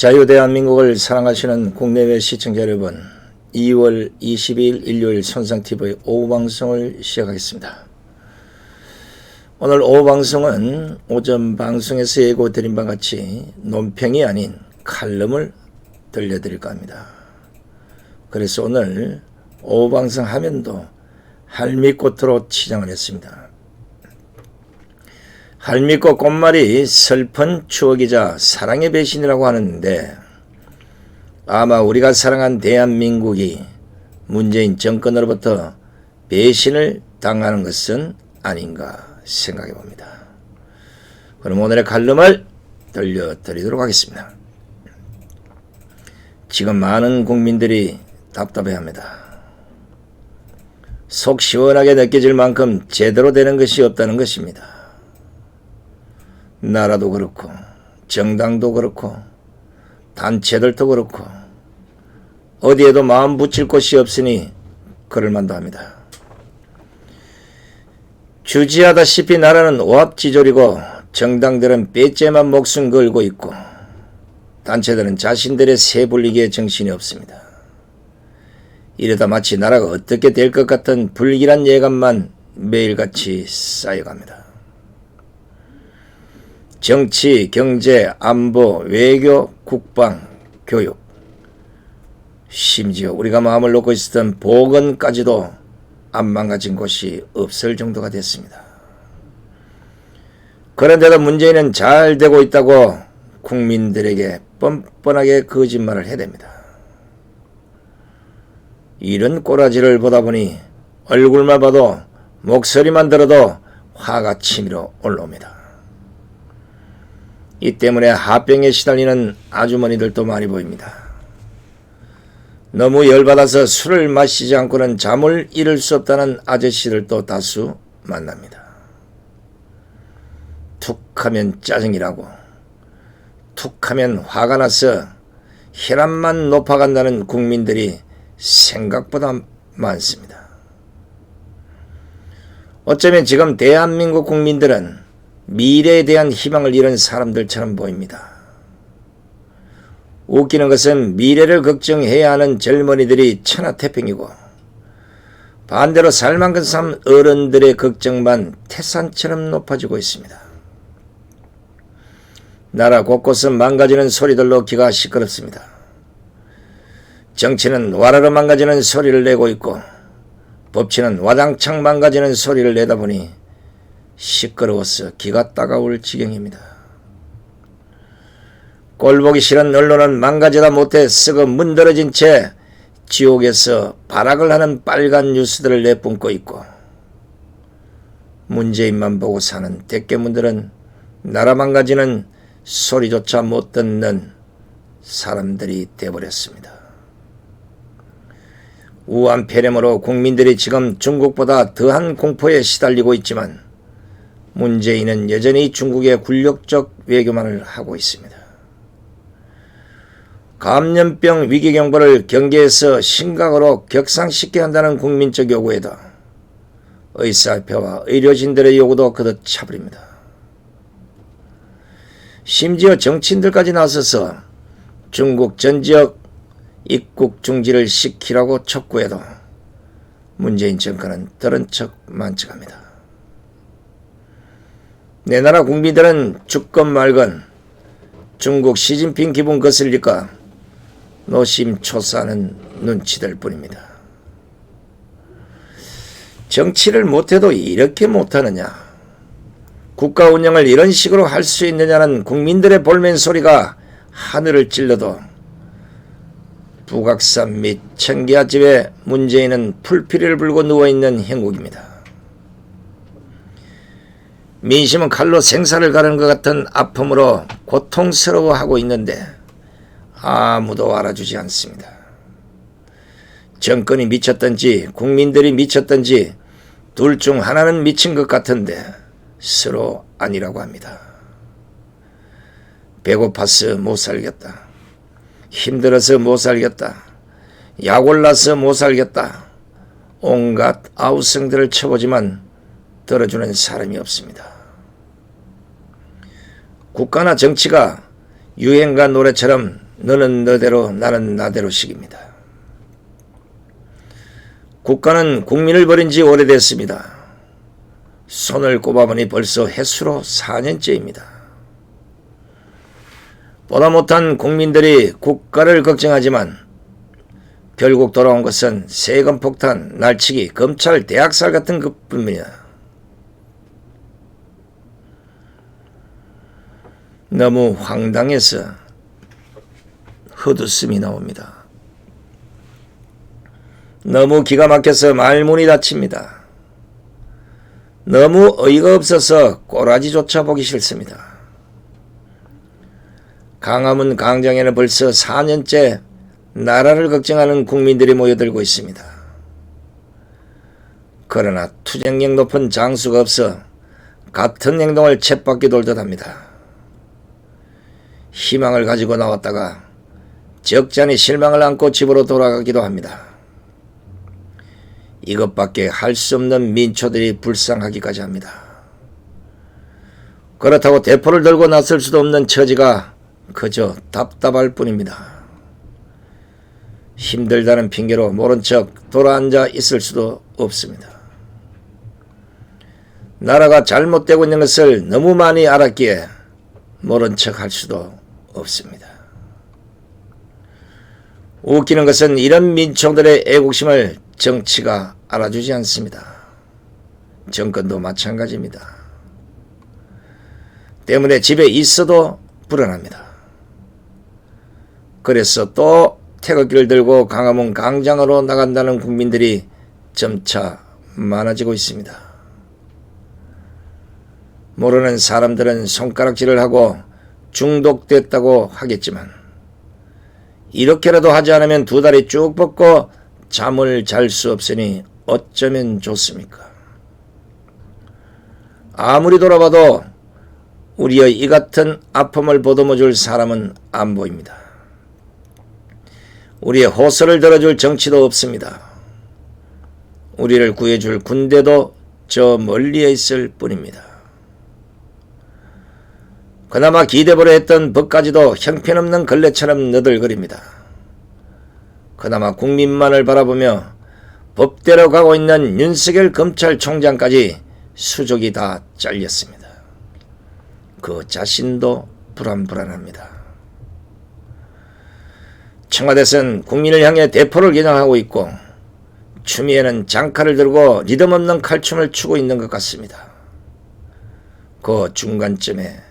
자유대한민국을 사랑하시는 국내외 시청자 여러분, 2월 22일 일요일 손상TV의 오후방송을 시작하겠습니다. 오늘 오후방송은 오전 방송에서 예고드린 바와 같이 논평이 아닌 칼럼을 들려드릴까 합니다. 그래서 오늘 오후방송 화면도 할미꽃으로 치장을 했습니다. 할미꽃 꽃말이 슬픈 추억이자 사랑의 배신이라고 하는데, 아마 우리가 사랑한 대한민국이 문재인 정권으로부터 배신을 당하는 것은 아닌가 생각해 봅니다. 그럼 오늘의 칼럼을 들려드리도록 하겠습니다. 지금 많은 국민들이 답답해합니다. 속 시원하게 느껴질 만큼 제대로 되는 것이 없다는 것입니다. 나라도 그렇고 정당도 그렇고 단체들도 그렇고 어디에도 마음 붙일 곳이 없으니 그럴만도 합니다. 주지하다시피 나라는 오합지졸이고 정당들은 빼째만 목숨 걸고 있고 단체들은 자신들의 새 불리기에 정신이 없습니다. 이러다 마치 나라가 어떻게 될 것 같은 불길한 예감만 매일같이 쌓여갑니다. 정치, 경제, 안보, 외교, 국방, 교육, 심지어 우리가 마음을 놓고 있었던 보건까지도 안 망가진 곳이 없을 정도가 됐습니다. 그런데도 문재인은 잘 되고 있다고 국민들에게 뻔뻔하게 거짓말을 해댑니다. 이런 꼬라지를 보다 보니 얼굴만 봐도 목소리만 들어도 화가 치밀어 올라옵니다. 이 때문에 화병에 시달리는 아주머니들도 많이 보입니다. 너무 열받아서 술을 마시지 않고는 잠을 이룰 수 없다는 아저씨들도 다수 만납니다. 툭하면 짜증이라고, 툭하면 화가 나서 혈압만 높아간다는 국민들이 생각보다 많습니다. 어쩌면 지금 대한민국 국민들은 미래에 대한 희망을 잃은 사람들처럼 보입니다. 웃기는 것은 미래를 걱정해야 하는 젊은이들이 천하태평이고 반대로 살만큼 산 어른들의 걱정만 태산처럼 높아지고 있습니다. 나라 곳곳은 망가지는 소리들로 귀가 시끄럽습니다. 정치는 와라로 망가지는 소리를 내고 있고 법치는 와장창 망가지는 소리를 내다 보니 시끄러워서 귀가 따가울 지경입니다. 꼴보기 싫은 언론은 망가지다 못해 썩어 문드러진 채 지옥에서 발악을 하는 빨간 뉴스들을 내뿜고 있고 문재인만 보고 사는 대깨문들은 나라 망가지는 소리조차 못 듣는 사람들이 되어버렸습니다. 우한 폐렴으로 국민들이 지금 중국보다 더한 공포에 시달리고 있지만 문재인은 여전히 중국의 굴욕적 외교만을 하고 있습니다. 감염병 위기경보를 경계에서 심각으로 격상시켜야 한다는 국민적 요구에도 의사협회와 의료진들의 요구도 거듭 차버립니다. 심지어 정치인들까지 나서서 중국 전 지역 입국 중지를 시키라고 촉구해도 문재인 정권은 들은 척 만척합니다. 내 나라 국민들은 죽건 말건 중국 시진핑 기분 거슬릴까 노심초사하는 눈치들 뿐입니다. 정치를 못해도 이렇게 못하느냐, 국가 운영을 이런 식으로 할 수 있느냐는 국민들의 볼멘 소리가 하늘을 찔러도 북악산 및 청계아집에 문재인은 풀피리를 불고 누워있는 형국입니다. 민심은 칼로 생사를 가르는 것 같은 아픔으로 고통스러워하고 있는데 아무도 알아주지 않습니다. 정권이 미쳤던지 국민들이 미쳤던지 둘 중 하나는 미친 것 같은데 서로 아니라고 합니다. 배고파서 못 살겠다. 힘들어서 못 살겠다. 약올라서 못 살겠다. 온갖 아우성들을 쳐보지만 들어주는 사람이 없습니다. 국가나 정치가 유행가 노래처럼 너는 너대로 나는 나대로식입니다. 국가는 국민을 버린 지 오래됐습니다. 손을 꼽아보니 벌써 해수로 4년째입니다. 보다 못한 국민들이 국가를 걱정하지만 결국 돌아온 것은 세금 폭탄, 날치기, 검찰, 대학살 같은 것뿐입니다. 너무 황당해서 헛웃음이 나옵니다. 너무 기가 막혀서 말문이 닫힙니다. 너무 어이가 없어서 꼬라지조차 보기 싫습니다. 광화문 광장에는 벌써 4년째 나라를 걱정하는 국민들이 모여들고 있습니다. 그러나 투쟁력 높은 장수가 없어 같은 행동을 쳇바퀴 돌듯 합니다. 희망을 가지고 나왔다가 적잖이 실망을 안고 집으로 돌아가기도 합니다. 이것밖에 할 수 없는 민초들이 불쌍하기까지 합니다. 그렇다고 대포를 들고 나설 수도 없는 처지가 그저 답답할 뿐입니다. 힘들다는 핑계로 모른 척 돌아앉아 있을 수도 없습니다. 나라가 잘못되고 있는 것을 너무 많이 알았기에 모른 척 할 수도 없습니다. 웃기는 것은 이런 민초들의 애국심을 정치가 알아주지 않습니다. 정권도 마찬가지입니다. 때문에 집에 있어도 불안합니다. 그래서 또 태극기를 들고 광화문 광장으로 나간다는 국민들이 점차 많아지고 있습니다. 모르는 사람들은 손가락질을 하고 중독됐다고 하겠지만 이렇게라도 하지 않으면 두 다리 쭉 뻗고 잠을 잘 수 없으니 어쩌면 좋습니까? 아무리 돌아봐도 우리의 이 같은 아픔을 보듬어줄 사람은 안 보입니다. 우리의 호소를 들어줄 정치도 없습니다. 우리를 구해줄 군대도 저 멀리에 있을 뿐입니다. 그나마 기대보려 했던 법까지도 형편없는 걸레처럼 너덜거립니다. 그나마 국민만을 바라보며 법대로 가고 있는 윤석열 검찰총장까지 수족이 다 잘렸습니다. 그 자신도 불안합니다. 청와대는 국민을 향해 대포를 겨냥하고 있고 추미애는 장칼을 들고 리듬 없는 칼춤을 추고 있는 것 같습니다. 그 중간쯤에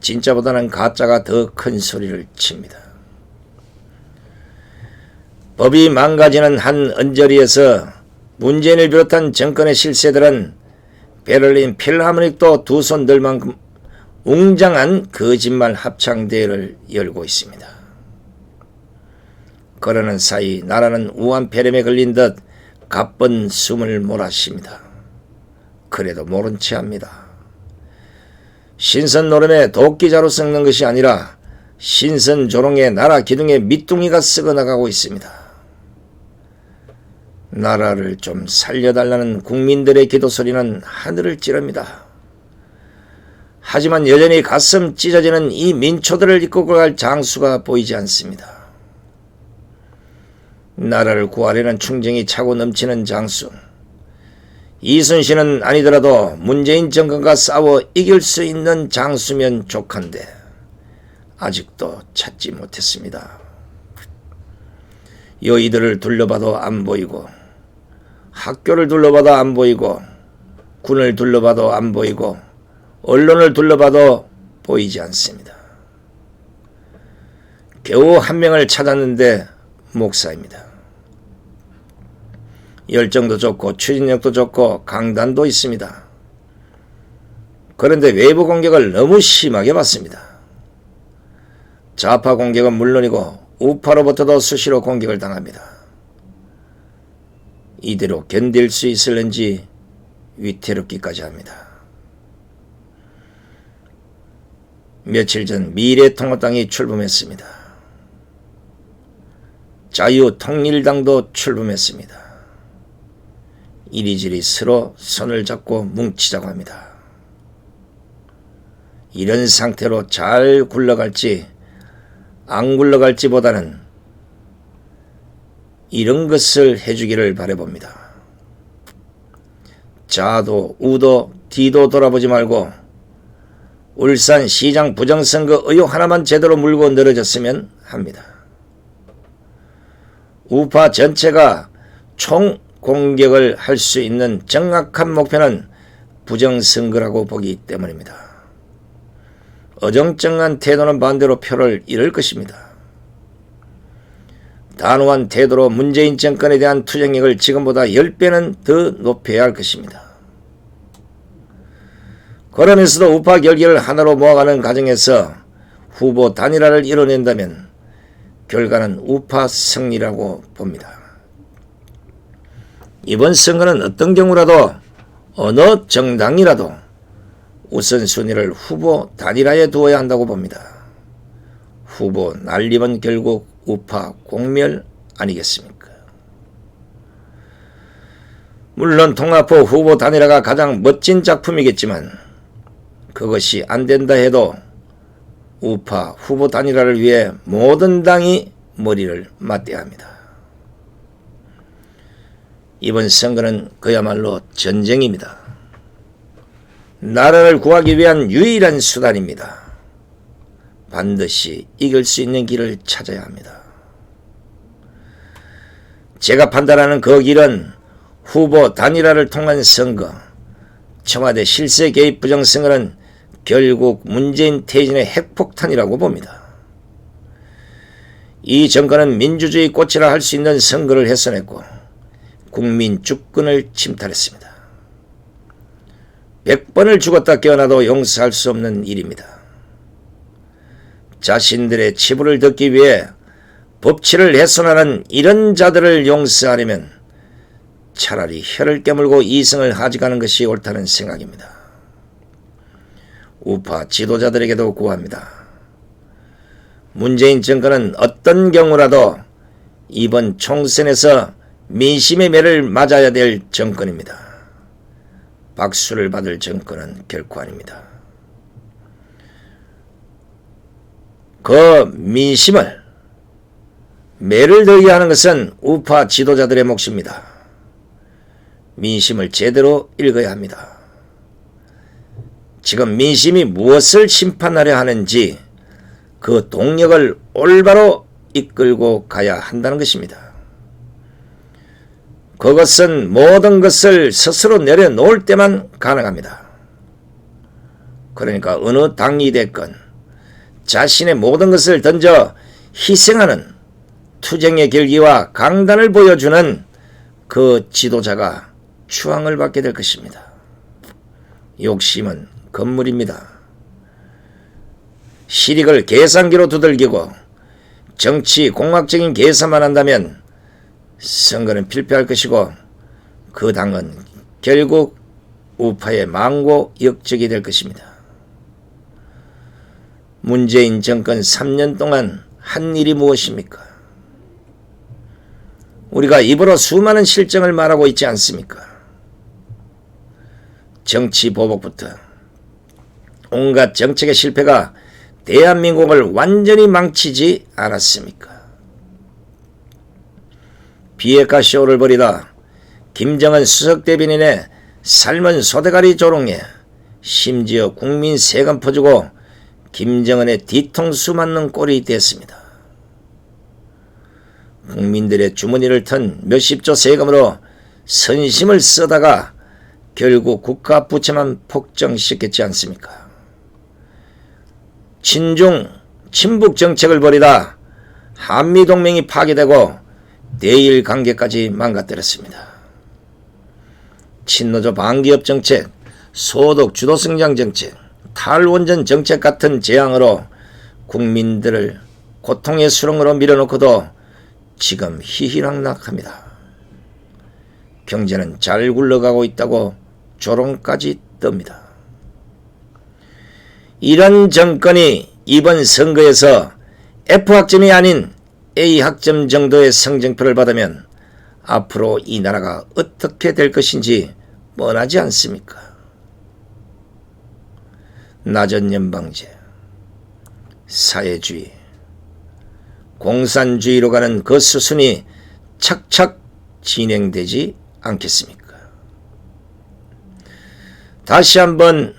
진짜보다는 가짜가 더 큰 소리를 칩니다. 법이 망가지는 한 언저리에서 문재인을 비롯한 정권의 실세들은 베를린 필하모닉도 두 손 들 만큼 웅장한 거짓말 합창대회를 열고 있습니다. 그러는 사이 나라는 우한폐렴에 걸린 듯 가쁜 숨을 몰아쉽니다. 그래도 모른 체 합니다. 신선 노름에 도끼자루 썩는 것이 아니라 신선 조롱에 나라 기둥에 밑둥이가 썩어나가고 있습니다. 나라를 좀 살려달라는 국민들의 기도 소리는 하늘을 찌릅니다. 하지만 여전히 가슴 찢어지는 이 민초들을 이끌고 갈 장수가 보이지 않습니다. 나라를 구하려는 충정이 차고 넘치는 장수. 이순신은 아니더라도 문재인 정권과 싸워 이길 수 있는 장수면 족한데 아직도 찾지 못했습니다. 여의도를 둘러봐도 안 보이고 학교를 둘러봐도 안 보이고 군을 둘러봐도 안 보이고 언론을 둘러봐도 보이지 않습니다. 겨우 한 명을 찾았는데 목사입니다. 열정도 좋고 추진력도 좋고 강단도 있습니다. 그런데 외부 공격을 너무 심하게 받습니다. 좌파 공격은 물론이고 우파로부터도 수시로 공격을 당합니다. 이대로 견딜 수 있을는지 위태롭기까지 합니다. 며칠 전 미래통합당이 출범했습니다. 자유통일당도 출범했습니다. 이리저리 서로 손을 잡고 뭉치자고 합니다. 이런 상태로 잘 굴러갈지 안 굴러갈지보다는 이런 것을 해주기를 바라봅니다. 좌도 우도 뒤도 돌아보지 말고 울산시장 부정선거 의혹 하나만 제대로 물고 늘어졌으면 합니다. 우파 전체가 총공격을 할 수 있는 정확한 목표는 부정선거라고 보기 때문입니다. 어정쩡한 태도는 반대로 표를 잃을 것입니다. 단호한 태도로 문재인 정권에 대한 투쟁력을 지금보다 10배는 더 높여야 할 것입니다. 그러면서도 우파 결기를 하나로 모아가는 과정에서 후보 단일화를 이뤄낸다면 결과는 우파 승리라고 봅니다. 이번 선거는 어떤 경우라도 어느 정당이라도 우선순위를 후보 단일화에 두어야 한다고 봅니다. 후보 날리면 결국 우파 공멸 아니겠습니까? 물론 통합후 후보 단일화가 가장 멋진 작품이겠지만 그것이 안된다 해도 우파 후보 단일화를 위해 모든 당이 머리를 맞대야 합니다. 이번 선거는 그야말로 전쟁입니다. 나라를 구하기 위한 유일한 수단입니다. 반드시 이길 수 있는 길을 찾아야 합니다. 제가 판단하는 그 길은 후보 단일화를 통한 선거, 청와대 실세 개입 부정선거는 결국 문재인 퇴진의 핵폭탄이라고 봅니다. 이 정권은 민주주의 꽃이라 할 수 있는 선거를 훼손했고 국민 주권을 침탈했습니다. 100번을 죽었다 깨어나도 용서할 수 없는 일입니다. 자신들의 치부를 덮기 위해 법치를 훼손하는 이런 자들을 용서하려면 차라리 혀를 깨물고 이성을 하직하는 것이 옳다는 생각입니다. 우파 지도자들에게도 구합니다. 문재인 정권은 어떤 경우라도 이번 총선에서 민심의 매를 맞아야 될 정권입니다. 박수를 받을 정권은 결코 아닙니다. 그 민심을 매를 들게 하는 것은 우파 지도자들의 몫입니다. 민심을 제대로 읽어야 합니다. 지금 민심이 무엇을 심판하려 하는지 그 동력을 올바로 이끌고 가야 한다는 것입니다. 그것은 모든 것을 스스로 내려놓을 때만 가능합니다. 그러니까 어느 당이 됐건 자신의 모든 것을 던져 희생하는 투쟁의 결기와 강단을 보여주는 그 지도자가 추앙을 받게 될 것입니다. 욕심은 건물입니다. 실익을 계산기로 두들기고 정치 공학적인 계산만 한다면 선거는 필패할 것이고 그 당은 결국 우파의 망고 역적이 될 것입니다. 문재인 정권 3년 동안 한 일이 무엇입니까? 우리가 입으로 수많은 실정을 말하고 있지 않습니까? 정치 보복부터 온갖 정책의 실패가 대한민국을 완전히 망치지 않았습니까? 비핵화 쇼를 벌이다 김정은 수석대변인의 삶은 소대가리 조롱에 심지어 국민 세금 퍼주고 김정은의 뒤통수 맞는 꼴이 됐습니다. 국민들의 주머니를 턴 몇십조 세금으로 선심을 쓰다가 결국 국가 부채만 폭증시켰지 않습니까? 친중, 친북 정책을 벌이다 한미동맹이 파괴되고 대일 관계까지 망가뜨렸습니다. 친노조 반기업 정책, 소득 주도성장 정책, 탈원전 정책 같은 재앙으로 국민들을 고통의 수렁으로 밀어놓고도 지금 희희락락합니다. 경제는 잘 굴러가고 있다고 조롱까지 뜹니다. 이런 정권이 이번 선거에서 F학점이 아닌 A학점 정도의 성적표를 받으면 앞으로 이 나라가 어떻게 될 것인지 뻔하지 않습니까? 낮은 연방제, 사회주의, 공산주의로 가는 그 수순이 착착 진행되지 않겠습니까? 다시 한번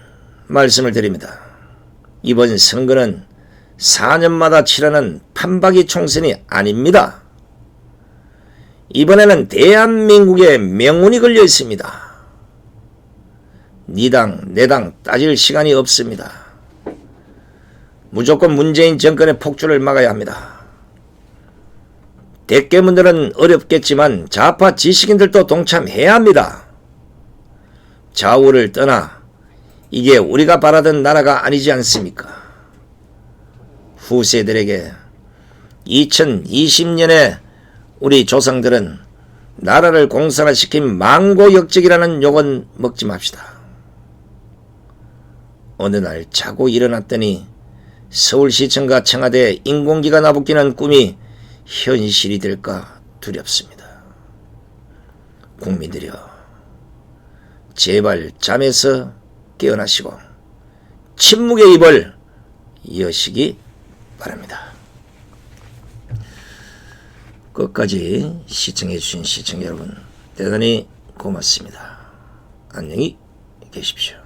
말씀을 드립니다. 이번 선거는 4년마다 치르는 판박이 총선이 아닙니다. 이번에는 대한민국의 명운이 걸려 있습니다. 니 당, 내 당 따질 시간이 없습니다. 무조건 문재인 정권의 폭주를 막아야 합니다. 대깨문들은 어렵겠지만 좌파 지식인들도 동참해야 합니다. 좌우를 떠나 이게 우리가 바라던 나라가 아니지 않습니까? 후세들에게 2020년에 우리 조상들은 나라를 공산화시킨 망고역적이라는 욕은 먹지 맙시다. 어느 날 자고 일어났더니 서울시청과 청와대 인공기가 나붙기는 꿈이 현실이 될까 두렵습니다. 국민들이여, 제발 잠에서 깨어나시고 침묵의 입을 여시기 바랍니다. 끝까지 시청해주신 시청자 여러분 대단히 고맙습니다. 안녕히 계십시오.